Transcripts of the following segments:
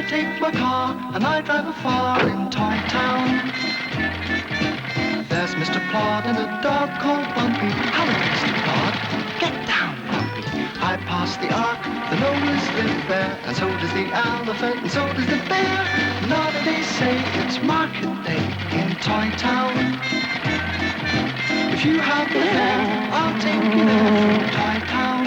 take my car and I drive afar in Toy Town. There's Mr. Plod and a dog called Bumpy. Hello, Mr. Plod. Get down, Bumpy. I pass the ark, the Noahs live there, and so does the elephant, and so does the bear. Now that they say it's market day in Toy Town. If you have the fare, I'll take you there from Toy Town.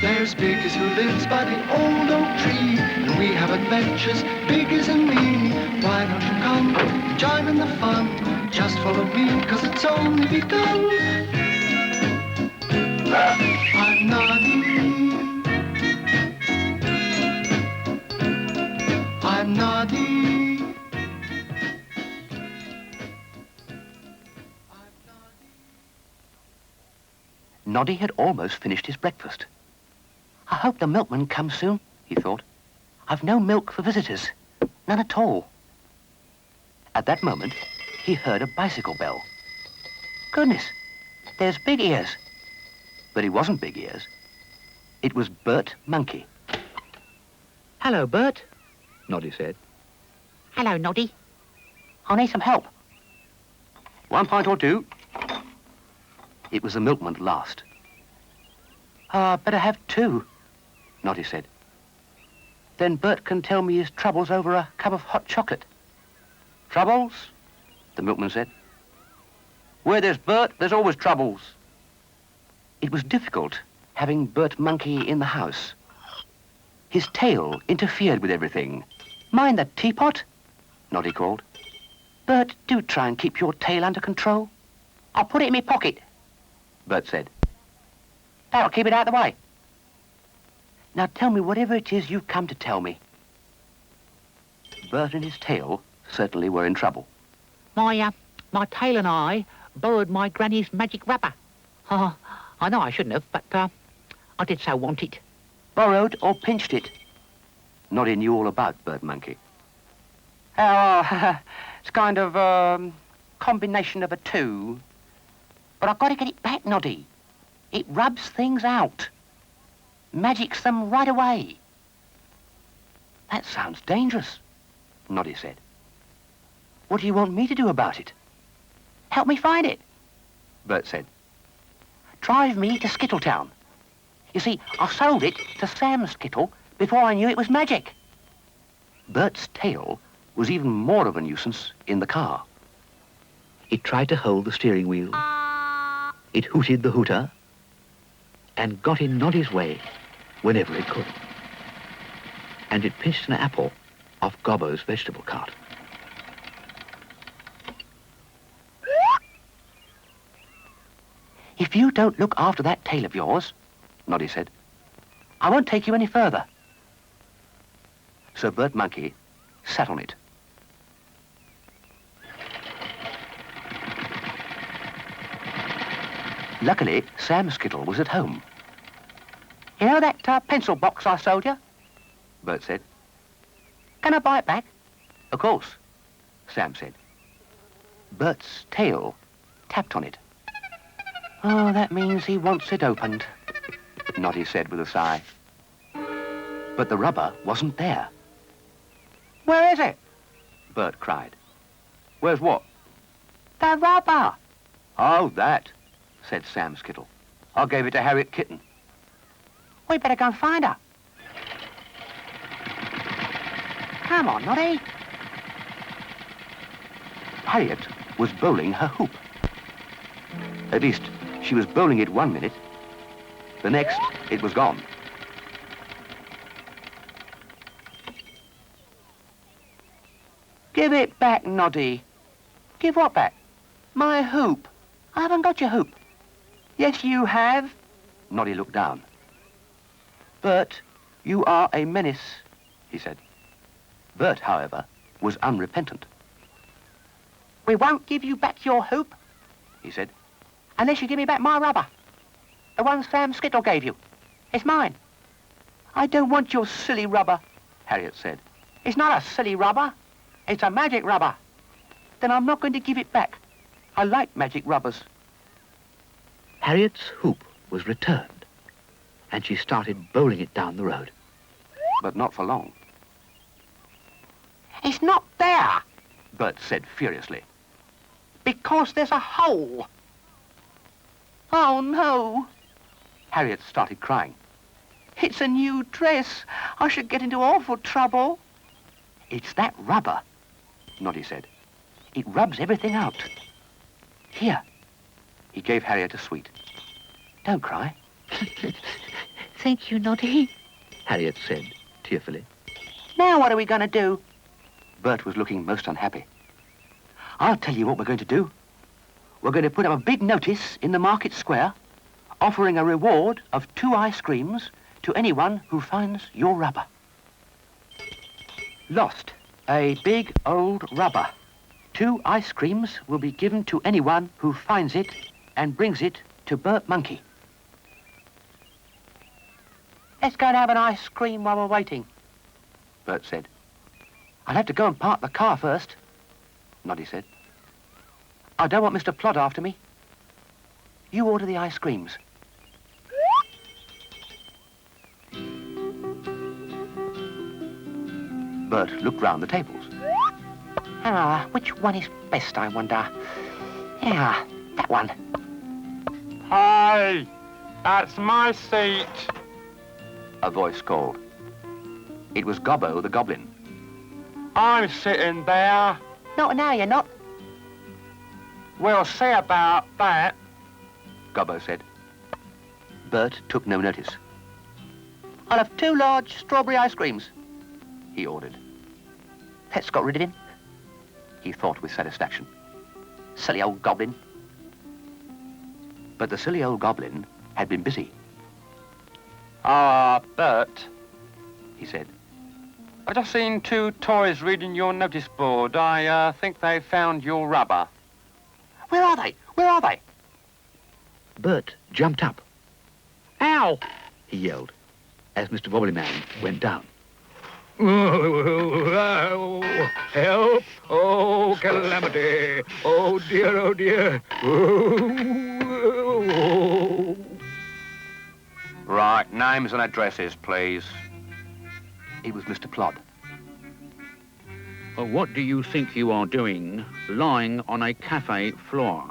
There's Biggers who lives by the old oak tree, and we have adventures, Biggers and me. Why don't you come, join in the fun? Just follow me, 'cause it's only begun. I'm Noddy. I'm Noddy. Noddy had almost finished his breakfast. I hope the milkman comes soon, he thought. I've no milk for visitors. None at all. At that moment, he heard a bicycle bell. Goodness, there's Big Ears. But it wasn't Big Ears. It was Bert Monkey. Hello, Bert, Noddy said. Hello, Noddy. I need some help. 1 pint or 2. It was the milkman at last. Better have 2, Noddy said. Then Bert can tell me his troubles over a cup of hot chocolate. Troubles? The milkman said. Where there's Bert, there's always troubles. It was difficult having Bert Monkey in the house. His tail interfered with everything. Mind the teapot, Noddy called. Bert, do try and keep your tail under control. I'll put it in my pocket, Bert said. that'll keep it out of the way. Now tell me whatever it is you've come to tell me. Bert and his tail certainly were in trouble. My tail and I borrowed my granny's magic rubber. I know I shouldn't have, but I did so want it. Borrowed or pinched it? Noddy knew all about Bert Monkey. It's kind of combination of a two. But I've got to get it back, Noddy. It rubs things out. Magics them right away. That sounds dangerous, Noddy said. What do you want me to do about it? Help me find it. Bert said. Drive me to Skittletown. You see, I sold it to Sam Skittle before I knew it was magic. Bert's tail was even more of a nuisance in the car. It tried to hold the steering wheel. It hooted the hooter and got in Noddy's way whenever it could. And it pinched an apple off Gobbo's vegetable cart. If you don't look after that tail of yours, Noddy said, I won't take you any further. So Bert Monkey sat on it. Luckily, Sam Skittle was at home. You know that pencil box I sold you? Bert said. Can I buy it back? Of course, Sam said. Bert's tail tapped on it. Oh, that means he wants it opened, Noddy said with a sigh. But the rubber wasn't there. Where is it? Bert cried. Where's what? The rubber. Oh, that, said Sam Skittle. I gave it to Harriet Kitten. We better go and find her. Come on, Noddy. Harriet was bowling her hoop. At least, she was bowling it 1 minute. The next, it was gone. Give it back, Noddy. Give what back? My hoop. I haven't got your hoop. Yes, you have. Noddy looked down. Bert, you are a menace, he said. Bert, however, was unrepentant. We won't give you back your hoop, he said. Unless you give me back my rubber. The one Sam Skittle gave you. It's mine. I don't want your silly rubber, Harriet said. It's not a silly rubber. It's a magic rubber. Then I'm not going to give it back. I like magic rubbers. Harriet's hoop was returned, and she started bowling it down the road. But not for long. It's not there, Bert said furiously. because there's a hole. Oh, no. Harriet started crying. It's a new dress. I should get into awful trouble. It's that rubber, Noddy said. It rubs everything out. Here. He gave Harriet a sweet. Don't cry. Thank you, Noddy. Harriet said tearfully. Now what are we going to do? Bert was looking most unhappy. I'll tell you what we're going to do. We're going to put up a big notice in the market square offering a reward of 2 ice creams to anyone who finds your rubber. Lost. A big old rubber. 2 ice creams will be given to anyone who finds it and brings it to Bert Monkey. Let's go and have an ice cream while we're waiting. Bert said. I'll have to go and park the car first, Noddy said. I don't want Mr. Plod after me. You order the ice creams. Bert looked round the tables. Which one is best, I wonder? Yeah, that one. Hey, that's my seat. A voice called. It was Gobbo the Goblin. I'm sitting there. Not now, you're not. We'll see about that. Gobbo said. Bert took no notice. I'll have 2 large strawberry ice creams. He ordered. That's got rid of him. He thought with satisfaction. Silly old goblin. But the silly old goblin had been busy, Bert, he said. I've just seen 2 toys reading your notice board. I think they found your rubber. Where are they? Where are they? Bert jumped up, Ow! he yelled, as Mr. Wobblyman went down. Help! Oh, calamity! Oh, dear, oh, dear! Oh. Right, names and addresses, please. It was Mr. Plod. What do you think you are doing, lying on a cafe floor?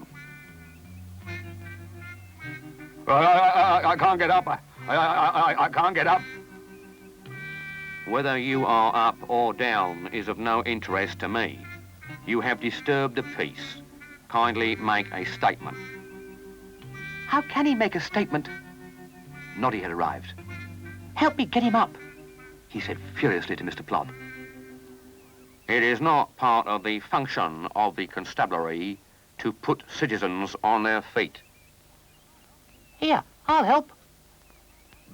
I can't get up. I can't get up. Whether you are up or down is of no interest to me. You have disturbed the peace. Kindly make a statement. How can he make a statement? Noddy had arrived. Help me get him up. He said furiously to Mr. Plod. It is not part of the function of the constabulary to put citizens on their feet. Here, I'll help.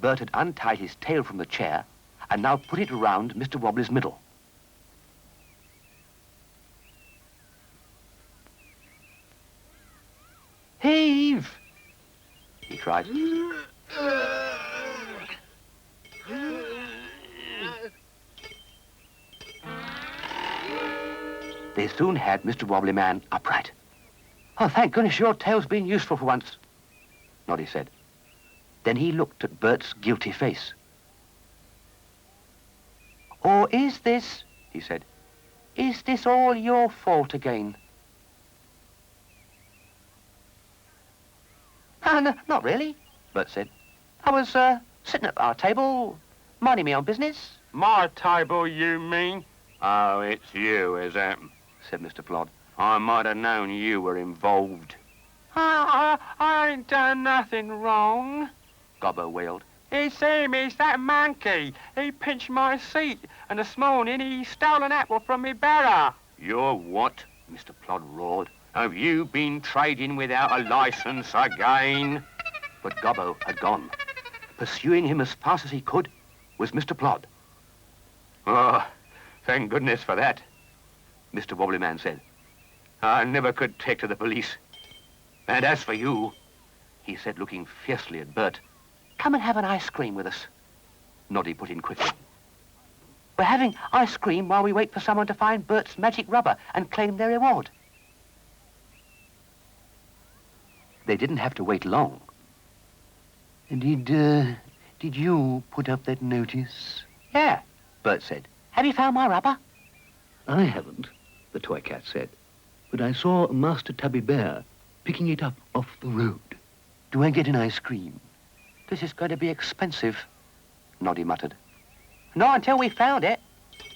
Bert had untied his tail from the chair and now put it around Mr. Wobbly's middle. Heave! He cried. They soon had Mr. Wobblyman upright. Oh, thank goodness your tail's been useful for once, Noddy said. Then he looked at Bert's guilty face. Or is this, he said, is this all your fault again? No, not really, Bert said. I was sitting at our table, minding my own business. My table, you mean? Oh, it's you, is it? Said Mr. Plod. I might have known you were involved. I ain't done nothing wrong. Gobbo wailed. It's him, it's that monkey. He pinched my seat, and this morning he stole an apple from me barrow. You're what? Mr. Plod roared. Have you been trading without a license again? But Gobbo had gone. Pursuing him as fast as he could was Mr. Plod. Oh, thank goodness for that. Mr. Wobblyman said. I never could take to the police. And as for you, he said, looking fiercely at Bert, come and have an ice cream with us. Noddy put in quickly. We're having ice cream while we wait for someone to find Bert's magic rubber and claim their reward. They didn't have to wait long. Did Did you put up that notice? Yeah. Bert said. Have you found my rubber? I haven't, the toy cat said, but I saw Master Tubby Bear picking it up off the road. Do I get an ice cream? This is going to be expensive. Noddy muttered. Not until we found it.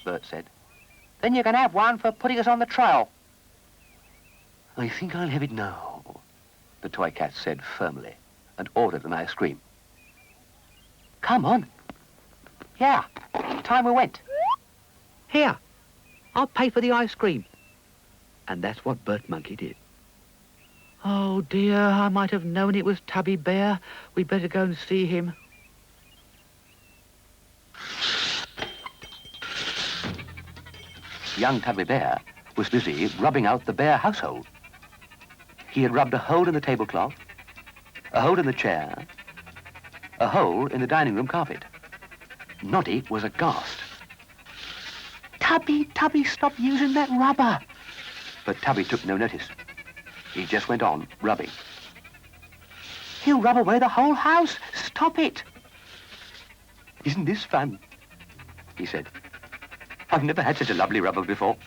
Bert said. Then you can have one for putting us on the trail. I think I'll have it now, the toy cat said firmly, and ordered an ice cream. Come on. Yeah, time we went. Here, I'll pay for the ice cream. And that's what Bert Monkey did. Oh dear, I might have known it was Tubby Bear. We'd better go and see him. Young Tubby Bear was busy rubbing out the bear household. He had rubbed a hole in the tablecloth, a hole in the chair, a hole in the dining room carpet. Noddy was aghast. Tubby, stop using that rubber. But Tubby took no notice. He just went on rubbing. He'll rub away the whole house. Stop it. Isn't this fun? He said. I've never had such a lovely rubber before.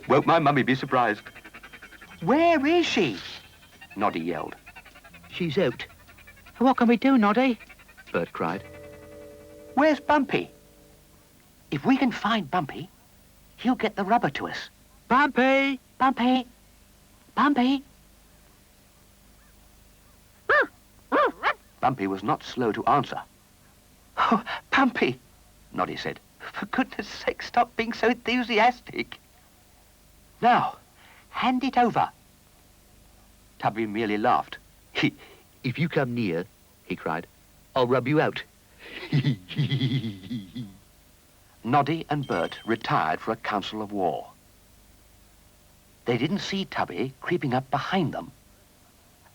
Won't my mummy be surprised? Where is she? Noddy yelled. She's out, What can we do, Noddy? Bert cried. Where's Bumpy? If we can find Bumpy, he'll get the rubber to us. Bumpy! Bumpy! Bumpy! Bumpy was not slow to answer. Oh, Bumpy! Noddy said. For goodness sake, stop being so enthusiastic. Now, hand it over. Tubby merely laughed. If you come near, he cried, I'll rub you out. Noddy and Bert retired for a council of war. They didn't see Tubby creeping up behind them.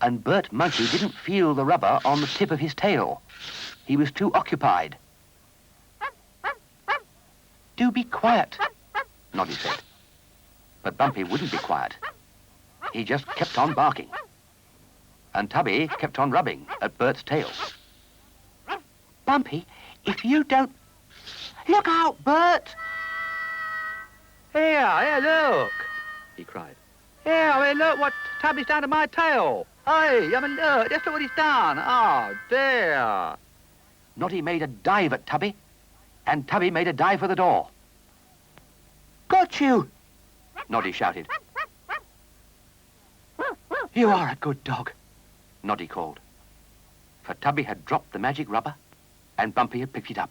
And Bert Monkey didn't feel the rubber on the tip of his tail. He was too occupied. Do be quiet, Noddy said. But Bumpy wouldn't be quiet. He just kept on barking. And Tubby kept on rubbing at Bert's tail. Bumpy, if you don't... Look out, Bert! Here, look, He cried. Here, look what Tubby's done to my tail. Hey, look, just look what he's done. Oh, dear. Noddy made a dive at Tubby, and Tubby made a dive for the door. Got you! Noddy shouted. You are a good dog. Noddy called. For Tubby had dropped the magic rubber, and Bumpy had picked it up.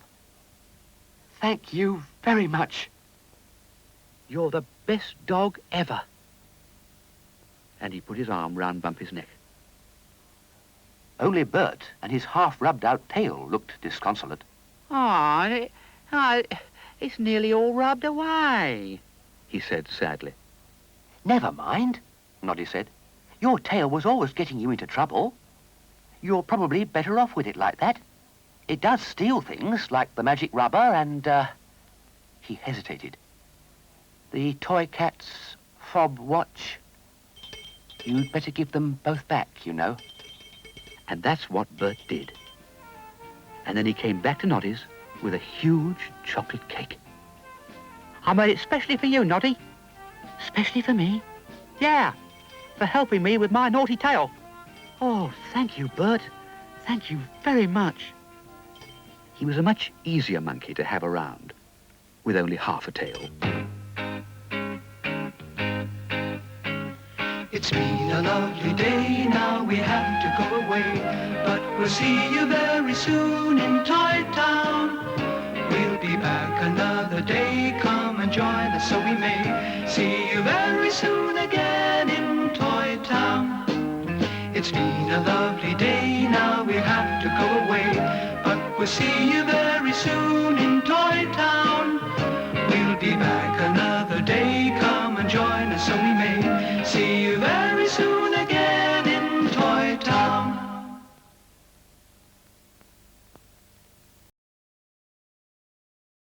Thank you very much. You're the best dog ever. And he put his arm round Bumpy's neck. Only Bert and his half-rubbed-out tail looked disconsolate. It's nearly all rubbed away, He said sadly. Never mind, Noddy said. your tail was always getting you into trouble. You're probably better off with it like that. It does steal things like the magic rubber and, He hesitated. the toy cat's fob watch. You'd better give them both back, you know. And that's what Bert did. And then he came back to Noddy's with a huge chocolate cake. I made it specially for you, Noddy. Especially for me. Yeah, for helping me with my naughty tail. Oh, thank you, Bert. Thank you very much. He was a much easier monkey to have around, with only half a tail. It's been a lovely day, now we have to go away. But we'll see you very soon in Toy Town. We'll be back another day, come and join us so we may. See you very soon again in Toy Town. It's been a lovely day, now we have to go away. But we'll see you very soon